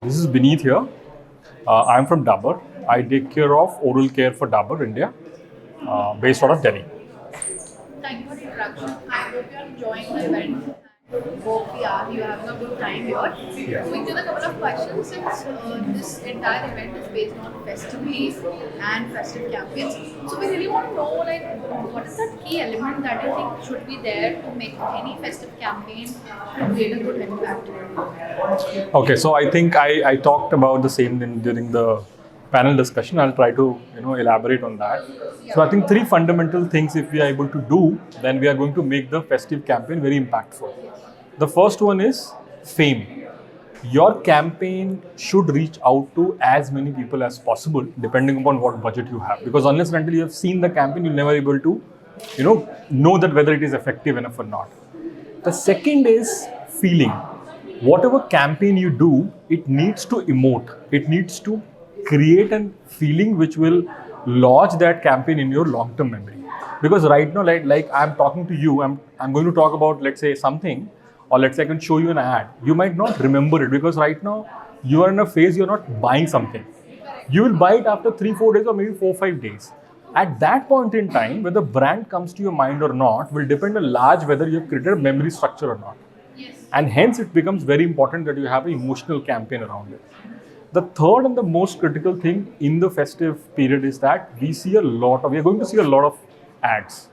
This is Binit here. I'm from Dabur. I take care of oral care for Dabur India, based out of Delhi. Thank you for the introduction. I hope you are enjoying the event. Hope you're having a good time here. Yeah. Moving to the couple of questions, since this entire event is based on festivities and festive campaigns, so we really want to know like what is that key element that you think should be there to make any festive campaign to create a good impact? Okay, so I think I talked about the same during the panel discussion. I'll try to elaborate on that. So I think three fundamental things if we are able to do, then we are going to make the festive campaign very impactful. The first one is fame. Your campaign should reach out to as many people as possible, depending upon what budget you have. Because unless and until you have seen the campaign, you'll never able to, know that whether it is effective enough or not. The second is feeling. Whatever campaign you do, it needs to emote. It needs to create a feeling which will lodge that campaign in your long-term memory. Because right now, like I'm talking to you, I'm going to talk about, let's say, something, or let's say I can show you an ad. You might not remember it because right now you are in a phase you're not buying something. You will buy it after 3-4 days or maybe 4-5 days. At that point in time, whether brand comes to your mind or not will depend a large whether you have created a memory structure or not. Yes. And hence it becomes very important that you have an emotional campaign around it. The third and the most critical thing in the festive period is that we are going to see a lot of ads,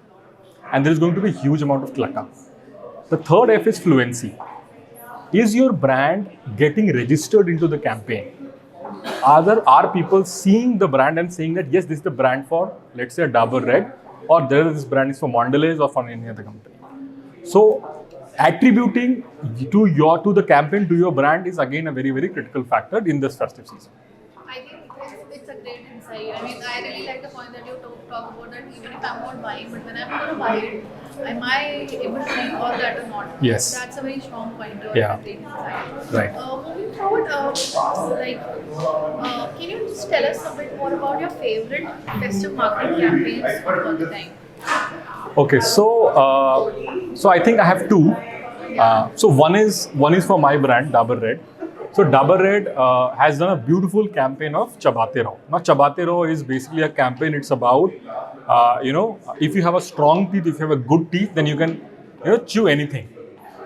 and there is going to be a huge amount of clutter. The third F is fluency. Is your brand getting registered into the campaign? Are people seeing the brand and saying that yes, this is the brand for, let's say, Dabur Red, or this brand is for Mondelez or for any other company? So attributing to the campaign to your brand is again a very, very critical factor in this festive season. I think it's a great insight. I mean, I really like the point that you talk about that even if I'm not buying, but when I'm going to buy it, am I able to recall that or not? Yes. That's a very strong point. Yeah. A great insight. Right. Moving forward, can you just tell us a bit more about your favorite festive marketing campaigns of all the time? Okay, so I think I have two. So one is for my brand Dabur Red. So Dabur Red has done a beautiful campaign of Chabate Raho. Now Chabate Raho is basically a campaign. It's about if you have a strong teeth, if you have a good teeth, then you can chew anything.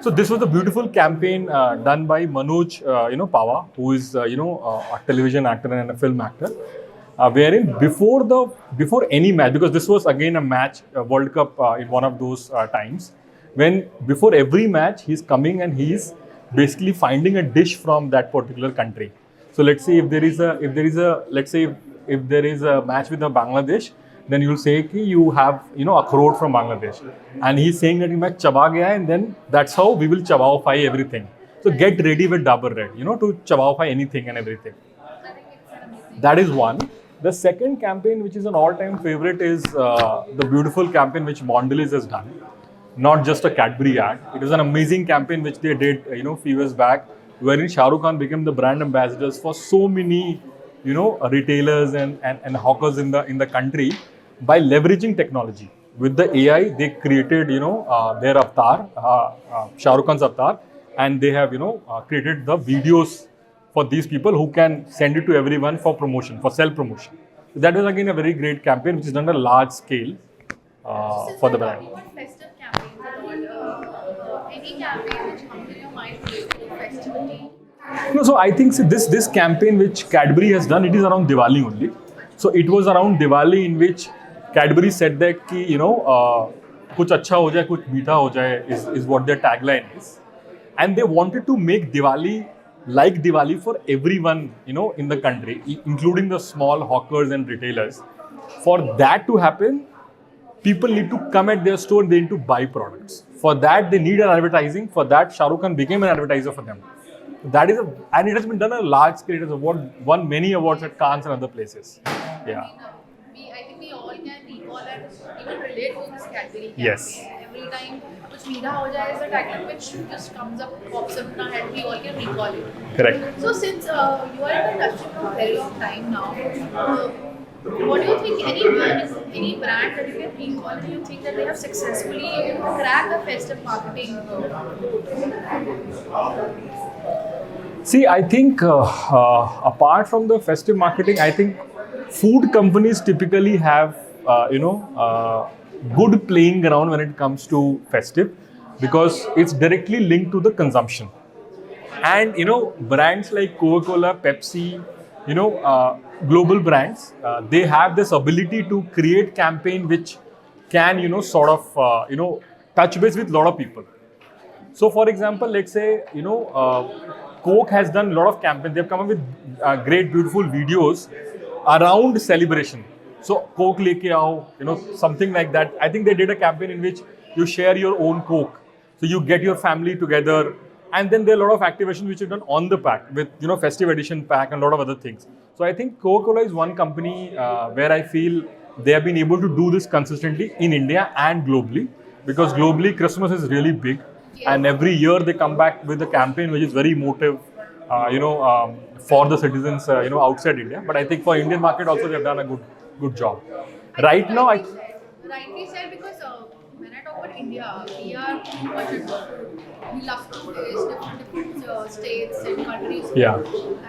So this was a beautiful campaign done by Manoj Pava, who is a television actor and a film actor. Wherein before any match, because this was again a match, World Cup in one of those times, when before every match he's coming and he's basically finding a dish from that particular country. So let's say if there is a let's say if there is a match with the Bangladesh, then you'll say ki you have akhrot from Bangladesh, and he's saying that मैं चबा गया, and then that's how we will चबाओफy everything. So get ready with Dabur Red, to चबाओफy anything and everything. That is one. The second campaign, which is an all-time favorite, is the beautiful campaign which Mondelez has done. Not just a Cadbury ad. It was an amazing campaign which they did, few years back, wherein Shah Rukh Khan became the brand ambassadors for so many, retailers and hawkers in the country by leveraging technology. With the AI, they created, their avatar, Shah Rukh Khan's avatar, and they have, created the videos for these people who can send it to everyone for promotion, for self-promotion. So that was again a very great campaign which is done at a large scale for the brand. What festive campaigns or any campaign which comes in your mind related to festivity? No, so I think this campaign which Cadbury has done, it is around Diwali only. So it was around Diwali in which Cadbury said that ki, कुछ अच्छा हो जाए, कुछ मीठा हो जाए is what their tagline is, and they wanted to make Diwali like Diwali for everyone, in the country, including the small hawkers and retailers. For that to happen, people need to come at their store and they need to buy products. For that, they need an advertising. For that, Shah Rukh Khan became an advertiser for them. And it has been done on a large scale. It has won many awards at Cannes and other places. Yeah. I think we all can recall and even relate to this category campaign. Yes. Every time कुछ मीठा हो जाए is a tagline which just comes up, pops up in our head. We all can recall it. Correct. So since you are in the industry for a very long time now, what do you think? Any brand that you can recall, do you think that they have successfully cracked the festive marketing? See, I think apart from the festive marketing, I think food companies typically have good playing ground when it comes to festive because it's directly linked to the consumption. And brands like Coca-Cola, Pepsi, global brands, they have this ability to create campaign which can sort of touch base with a lot of people. So, for example, let's say Coke has done a lot of campaigns. They've come up with great, beautiful videos around celebration. So, Coke leke aao, something like that. I think they did a campaign in which you share your own Coke. So you get your family together, and then there are a lot of activation which is done on the pack with festive edition pack and a lot of other things. So I think Coca-Cola is one company where I feel they have been able to do this consistently in India and globally, because globally Christmas is really big, and every year they come back with a campaign which is very emotive, for the citizens, outside India. But I think for Indian market also they have done a good job. Right now, Rightly said, because when I talk about India, we are too much into food. We love to taste different states and countries. Yeah.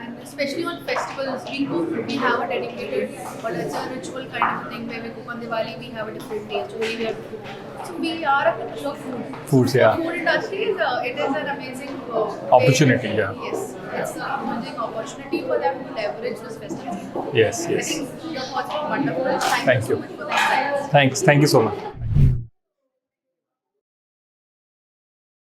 And especially on festivals, we cook. We have a dedicated, but it's a ritual kind of thing where we cook on Diwali. We have a different taste. Holi we have different. So we are a people of food. Foods, yeah. The food industry is it is an amazing Opportunity, way. yeah. Yes, it's an amazing opportunity for them to leverage this festival. Yes, I yes. think your thoughts were wonderful. Thank Thank you you. so much for the insights. Thanks. Thank you so much.